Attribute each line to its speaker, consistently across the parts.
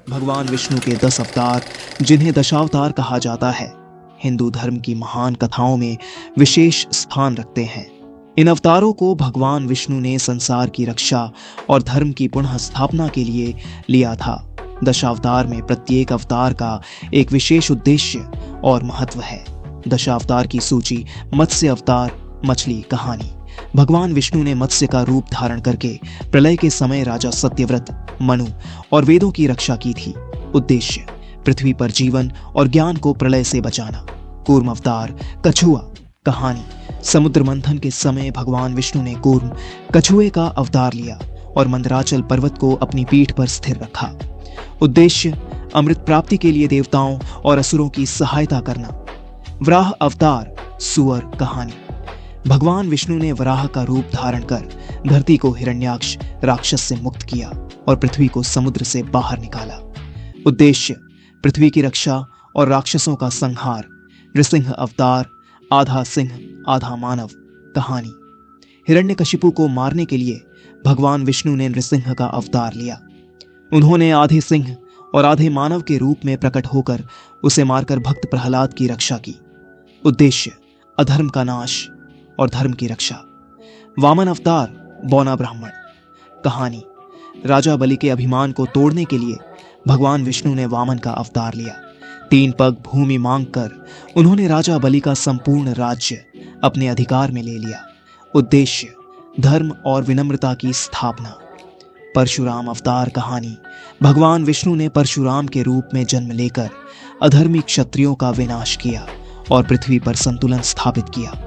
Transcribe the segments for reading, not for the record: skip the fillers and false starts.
Speaker 1: भगवान विष्णु के 10 अवतार, जिन्हें दशावतार कहा जाता है, हिंदू धर्म की महान कथाओं में विशेष स्थान रखते हैं। इन अवतारों को भगवान विष्णु ने संसार की रक्षा और धर्म की पुनः स्थापना के लिए लिया था। दशावतार में प्रत्येक अवतार का एक विशेष उद्देश्य और महत्व है। दशावतार की सूची: मत्स्य अवतार, मछली कहानी। भगवान विष्णु ने मत्स्य का रूप धारण करके प्रलय के समय राजा सत्यव्रत, मनु और वेदों की रक्षा की थी। उद्देश्य: पृथ्वी पर जीवन और ज्ञान को प्रलय से बचाना। कूर्म अवतार, कछुआ कहानी। समुद्र मंथन के समय भगवान विष्णु ने कूर्म, कछुए का अवतार लिया और मंदराचल पर्वत को अपनी पीठ पर स्थिर रखा। उद्देश्य: अमृत प्राप्ति के लिए देवताओं और असुरों की सहायता करना। वराह अवतार, सुअर कहानी। भगवान विष्णु ने वराह का रूप धारण कर धरती को हिरण्याक्ष राक्षस से मुक्त किया और पृथ्वी को समुद्र से बाहर निकाला। उद्देश्य: पृथ्वी की रक्षा और राक्षसों का संहार। नृसिंह अवतार, आधा सिंह आधा मानव कहानी। हिरण्यकशिपु को मारने के लिए भगवान विष्णु ने नृसिंह का अवतार लिया। उन्होंने आधे सिंह और आधे मानव के रूप में प्रकट होकर उसे मारकर भक्त प्रहलाद की रक्षा की। उद्देश्य: अधर्म का नाश और धर्म की रक्षा। वामन अवतार, बौना ब्राह्मण कहानी। राजा बलि के अभिमान को तोड़ने के लिए भगवान विष्णु ने वामन का अवतार लिया। 3 पग भूमि मांगकर उन्होंने राजा बलि का संपूर्ण राज्य अपने अधिकार में ले लिया। उद्देश्य: धर्म और विनम्रता की स्थापना। परशुराम अवतार कहानी। भगवान विष्णु ने परशुराम के रूप में जन्म लेकर अधर्मी क्षत्रियों का विनाश किया और पृथ्वी पर संतुलन स्थापित किया।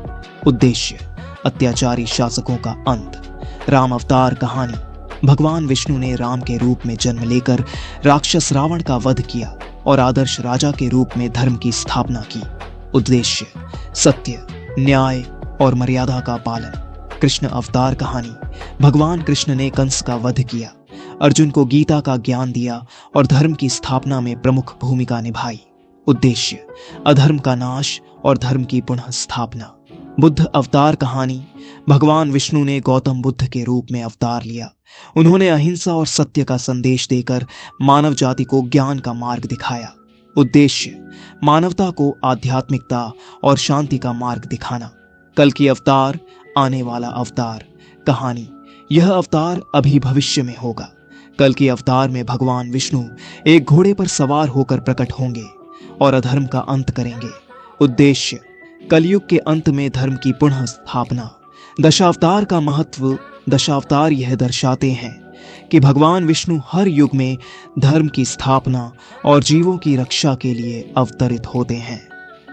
Speaker 1: उद्देश्य: अत्याचारी शासकों का अंत। राम अवतार कहानी। भगवान विष्णु ने राम के रूप में जन्म लेकर राक्षस रावण का वध किया और आदर्श राजा के रूप में धर्म की स्थापना की। उद्देश्य: सत्य, न्याय और मर्यादा का पालन। कृष्ण अवतार कहानी। भगवान कृष्ण ने कंस का वध किया, अर्जुन को गीता का ज्ञान दिया और धर्म की स्थापना में प्रमुख भूमिका निभाई। उद्देश्य: अधर्म का नाश और धर्म की पुनः स्थापना। बुद्ध अवतार कहानी। भगवान विष्णु ने गौतम बुद्ध के रूप में अवतार लिया। उन्होंने अहिंसा और सत्य का संदेश देकर मानव जाति को ज्ञान का मार्ग दिखाया। उद्देश्य: मानवता को आध्यात्मिकता और शांति का मार्ग दिखाना। कल्कि अवतार, आने वाला अवतार कहानी। यह अवतार अभी भविष्य में होगा। कल्कि अवतार में भगवान विष्णु एक घोड़े पर सवार होकर प्रकट होंगे और अधर्म का अंत करेंगे। उद्देश्य: कलयुग के अंत में धर्म की पुनः स्थापना। दशावतार का महत्व। दशावतार यह दर्शाते हैं कि भगवान विष्णु हर युग में धर्म की स्थापना और जीवों की रक्षा के लिए अवतरित होते हैं।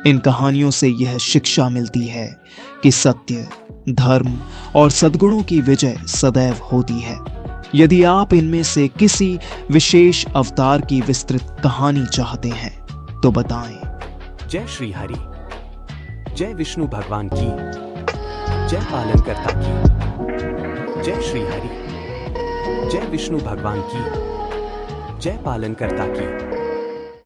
Speaker 1: इन कहानियों से यह शिक्षा मिलती है कि सत्य, धर्म और सद्गुणों की विजय सदैव होती है। यदि आप इनमें से किसी विशेष अवतार की विस्तृत कहानी चाहते हैं तो बताएं।
Speaker 2: जय श्री हरि। जय विष्णु भगवान की। जय पालनकर्ता की। जय श्री हरि। जय विष्णु भगवान की। जय पालनकर्ता की।